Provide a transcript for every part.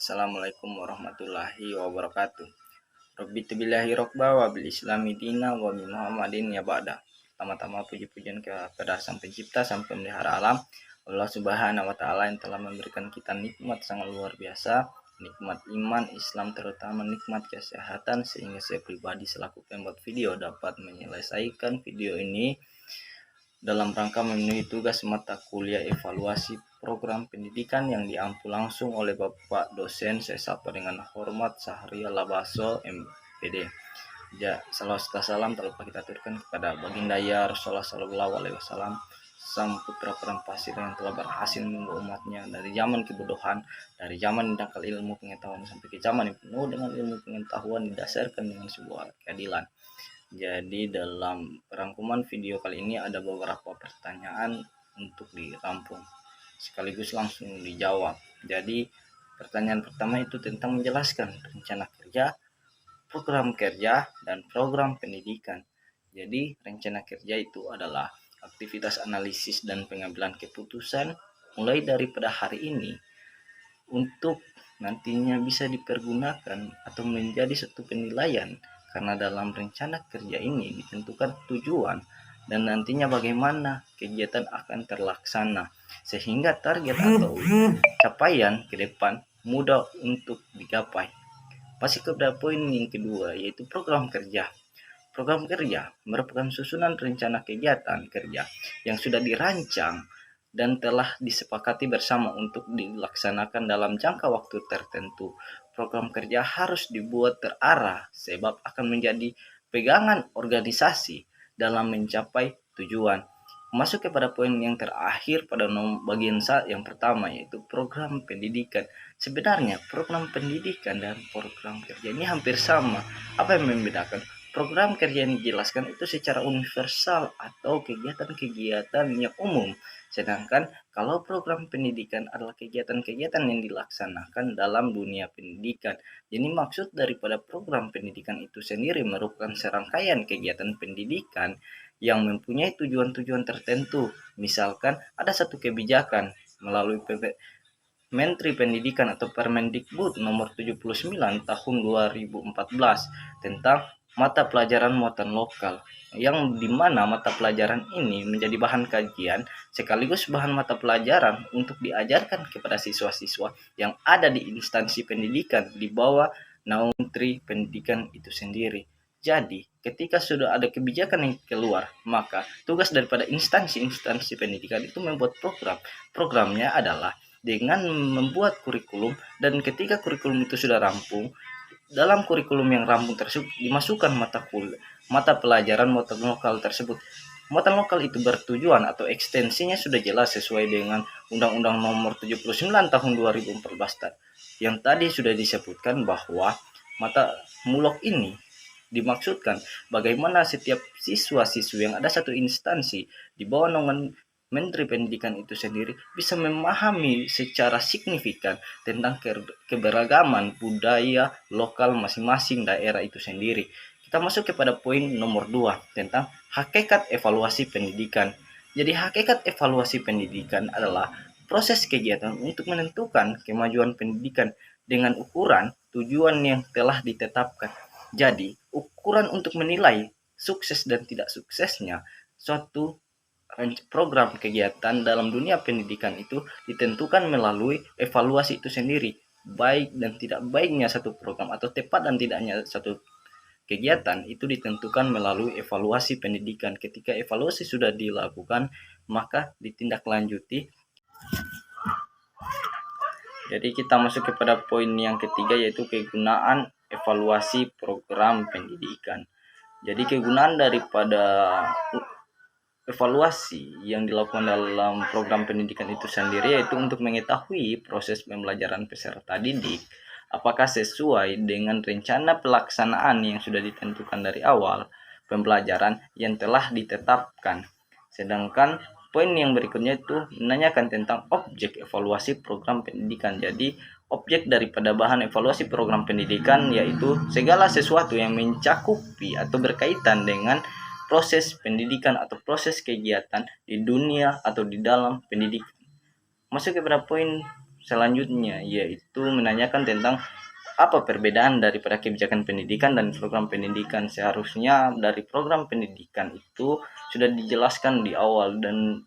Assalamualaikum warahmatullahi wabarakatuh. Rabbi billahi rokba wa bil islami dina wa bi muhammadin ya ba'da. Pertama-tama puji-pujian kepada Sang Pencipta, Sang Pemelihara alam, Allah Subhanahu wa taala yang telah memberikan kita nikmat sangat luar biasa, nikmat iman Islam, terutama nikmat kesehatan, sehingga saya pribadi selaku pembuat video dapat menyelesaikan video ini dalam rangka memenuhi tugas mata kuliah evaluasi program pendidikan yang diampu langsung oleh Bapak dosen saya sapa dengan hormat Sahrial Labaso MPD. Ya, salam telah kita aturkan kepada baginda ya Rasulullah Sallallahu Alaihi Wasallam, sang putra pasir yang telah berhasil membawa umatnya dari zaman kebodohan, dari zaman dangkal ilmu pengetahuan sampai ke zaman yang penuh dengan ilmu pengetahuan didasarkan dengan sebuah keadilan. Jadi dalam rangkuman video kali ini ada beberapa pertanyaan untuk dirampung sekaligus langsung dijawab. Jadi pertanyaan pertama itu tentang menjelaskan rencana kerja, program kerja, dan program pendidikan. Jadi rencana kerja itu adalah aktivitas analisis dan pengambilan keputusan mulai daripada hari ini untuk nantinya bisa dipergunakan atau menjadi satu penilaian, karena dalam rencana kerja ini ditentukan tujuan dan nantinya bagaimana kegiatan akan terlaksana, sehingga target atau capaian ke depan mudah untuk digapai. Masih kepada poin yang kedua, yaitu program kerja. Program kerja merupakan susunan rencana kegiatan kerja yang sudah dirancang dan telah disepakati bersama untuk dilaksanakan dalam jangka waktu tertentu. Program kerja harus dibuat terarah sebab akan menjadi pegangan organisasi dalam mencapai tujuan. Masuk kepada poin yang terakhir pada bagian yang pertama, yaitu program pendidikan. Sebenarnya program pendidikan dan program kerja ini hampir sama. Apa yang membedakan? Program kerja yang dijelaskan itu secara universal atau kegiatan-kegiatan yang umum. Sedangkan kalau program pendidikan adalah kegiatan-kegiatan yang dilaksanakan dalam dunia pendidikan. Jadi maksud daripada program pendidikan itu sendiri merupakan serangkaian kegiatan pendidikan yang mempunyai tujuan-tujuan tertentu. Misalkan ada satu kebijakan melalui Menteri Pendidikan atau Permendikbud nomor 79 tahun 2014 tentang mata pelajaran muatan lokal, yang dimana mata pelajaran ini menjadi bahan kajian sekaligus bahan mata pelajaran untuk diajarkan kepada siswa-siswa yang ada di instansi pendidikan di bawah naungan Menteri Pendidikan itu sendiri. Jadi ketika sudah ada kebijakan yang keluar, maka tugas daripada instansi pendidikan itu membuat programnya adalah dengan membuat kurikulum, dan ketika kurikulum itu sudah rampung, dalam kurikulum yang rampung tersebut dimasukkan mata pelajaran muatan lokal tersebut. Muatan lokal itu bertujuan atau ekstensinya sudah jelas sesuai dengan Undang-Undang nomor 79 tahun 2014 yang tadi sudah disebutkan bahwa mata mulok ini dimaksudkan bagaimana setiap siswa-siswi yang ada satu instansi di bawah naungan Menteri Pendidikan itu sendiri bisa memahami secara signifikan tentang keberagaman budaya lokal masing-masing daerah itu sendiri. Kita masuk kepada poin nomor 2 tentang hakikat evaluasi pendidikan. Jadi hakikat evaluasi pendidikan adalah proses kegiatan untuk menentukan kemajuan pendidikan dengan ukuran tujuan yang telah ditetapkan. Jadi ukuran untuk menilai sukses dan tidak suksesnya suatu program kegiatan dalam dunia pendidikan itu ditentukan melalui evaluasi itu sendiri. Baik dan tidak baiknya satu program atau tepat dan tidaknya satu kegiatan itu ditentukan melalui evaluasi pendidikan. Ketika evaluasi sudah dilakukan, maka ditindaklanjuti. Jadi kita masuk kepada poin yang ketiga, yaitu kegunaan evaluasi program pendidikan. Jadi kegunaan daripada evaluasi yang dilakukan dalam program pendidikan itu sendiri yaitu untuk mengetahui proses pembelajaran peserta didik apakah sesuai dengan rencana pelaksanaan yang sudah ditentukan dari awal pembelajaran yang telah ditetapkan. Sedangkan poin yang berikutnya itu menanyakan tentang objek evaluasi program pendidikan. Jadi objek daripada bahan evaluasi program pendidikan yaitu segala sesuatu yang mencakupi atau berkaitan dengan proses pendidikan atau proses kegiatan di dunia atau di dalam pendidikan. Masuk kepada poin selanjutnya, yaitu menanyakan tentang apa perbedaan daripada kebijakan pendidikan dan program pendidikan. Seharusnya dari program pendidikan itu sudah dijelaskan di awal, dan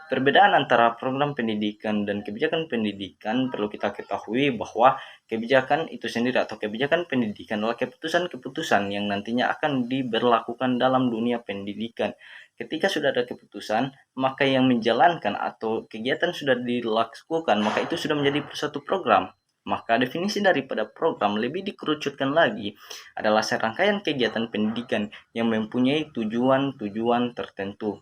perbedaan antara program pendidikan dan kebijakan pendidikan perlu kita ketahui bahwa kebijakan itu sendiri atau kebijakan pendidikan adalah keputusan-keputusan yang nantinya akan diberlakukan dalam dunia pendidikan. Ketika sudah ada keputusan, maka yang menjalankan atau kegiatan sudah dilakukan, maka itu sudah menjadi suatu program. Maka definisi daripada program lebih dikerucutkan lagi adalah serangkaian kegiatan pendidikan yang mempunyai tujuan-tujuan tertentu.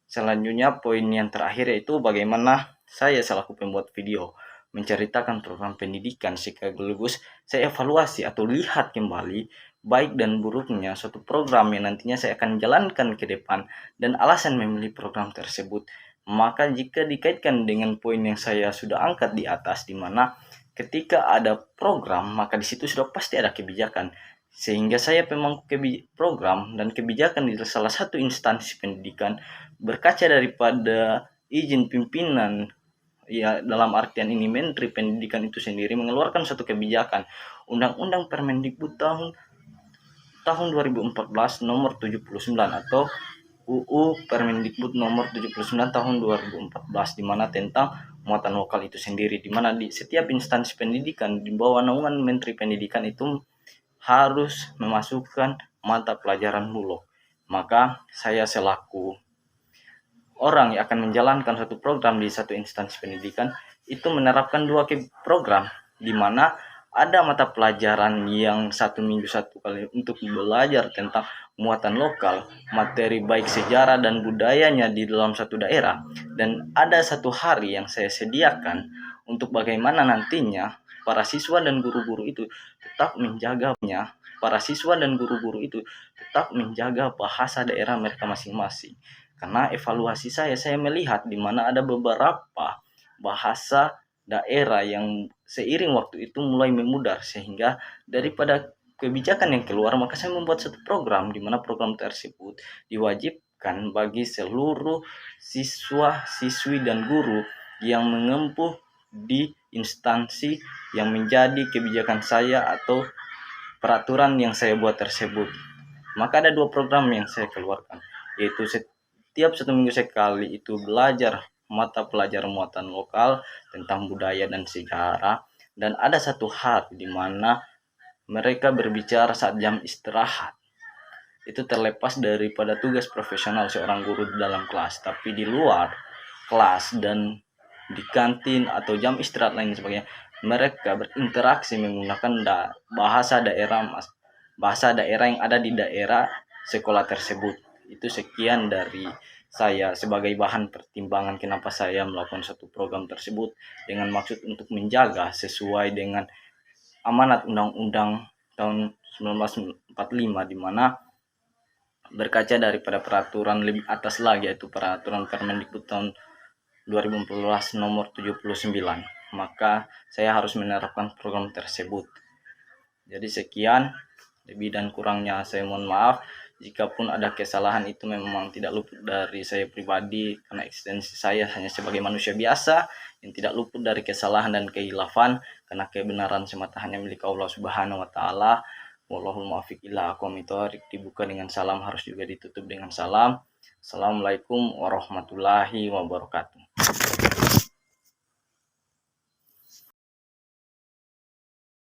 Selanjutnya, poin yang terakhir yaitu bagaimana saya selaku pembuat video menceritakan program pendidikan sekaligus saya evaluasi atau lihat kembali baik dan buruknya suatu program yang nantinya saya akan jalankan ke depan dan alasan memilih program tersebut. Maka jika dikaitkan dengan poin yang saya sudah angkat di atas, di mana ketika ada program maka di situ sudah pasti ada kebijakan, sehingga saya memang program dan kebijakan di salah satu instansi pendidikan berkaca daripada izin pimpinan, ya dalam artian ini Menteri Pendidikan itu sendiri mengeluarkan suatu kebijakan Undang-Undang Permendikbud tahun 2014 nomor 79 atau UU Permendikbud nomor 79 tahun 2014, di mana tentang muatan lokal itu sendiri, di mana di setiap instansi pendidikan di bawah naungan Menteri Pendidikan itu harus memasukkan mata pelajaran bulog. Maka saya selaku orang yang akan menjalankan satu program di satu instansi pendidikan itu menerapkan dua program, di mana ada mata pelajaran yang satu minggu satu kali untuk belajar tentang muatan lokal, materi baik sejarah dan budayanya di dalam satu daerah, dan ada satu hari yang saya sediakan untuk bagaimana nantinya para siswa dan guru-guru itu tetap menjaganya, para siswa dan guru-guru itu tetap menjaga bahasa daerah mereka masing-masing. Karena evaluasi saya melihat di mana ada beberapa bahasa daerah yang seiring waktu itu mulai memudar, sehingga daripada kebijakan yang keluar maka saya membuat satu program di mana program tersebut diwajibkan bagi seluruh siswa, siswi dan guru yang mengempuh di instansi yang menjadi kebijakan saya atau peraturan yang saya buat tersebut. Maka ada dua program yang saya keluarkan, yaitu setiap satu minggu sekali itu belajar mata pelajaran muatan lokal tentang budaya dan sejarah, dan ada satu hari di mana mereka berbicara saat jam istirahat. Itu terlepas daripada tugas profesional seorang guru di dalam kelas, tapi di luar kelas dan di kantin atau jam istirahat lain sebagainya, mereka berinteraksi menggunakan bahasa daerah yang ada di daerah sekolah tersebut. Itu sekian dari saya sebagai bahan pertimbangan kenapa saya melakukan satu program tersebut dengan maksud untuk menjaga sesuai dengan amanat Undang-Undang tahun 1945, di mana berkaca daripada peraturan lebih atas lagi, yaitu peraturan Permendikbud tahun 2014 nomor 79. Maka saya harus menerapkan program tersebut. Jadi sekian, lebih dan kurangnya saya mohon maaf. Jikapun ada kesalahan itu memang tidak luput dari saya pribadi, karena eksistensi saya hanya sebagai manusia biasa yang tidak luput dari kesalahan dan kehilafan, karena kebenaran semata hanya milik Allah Subhanahu wa taala. Wallahul muwaffiq ila aqwamit thoriq. Dibuka dengan salam harus juga ditutup dengan salam. Assalamualaikum warahmatullahi wabarakatuh.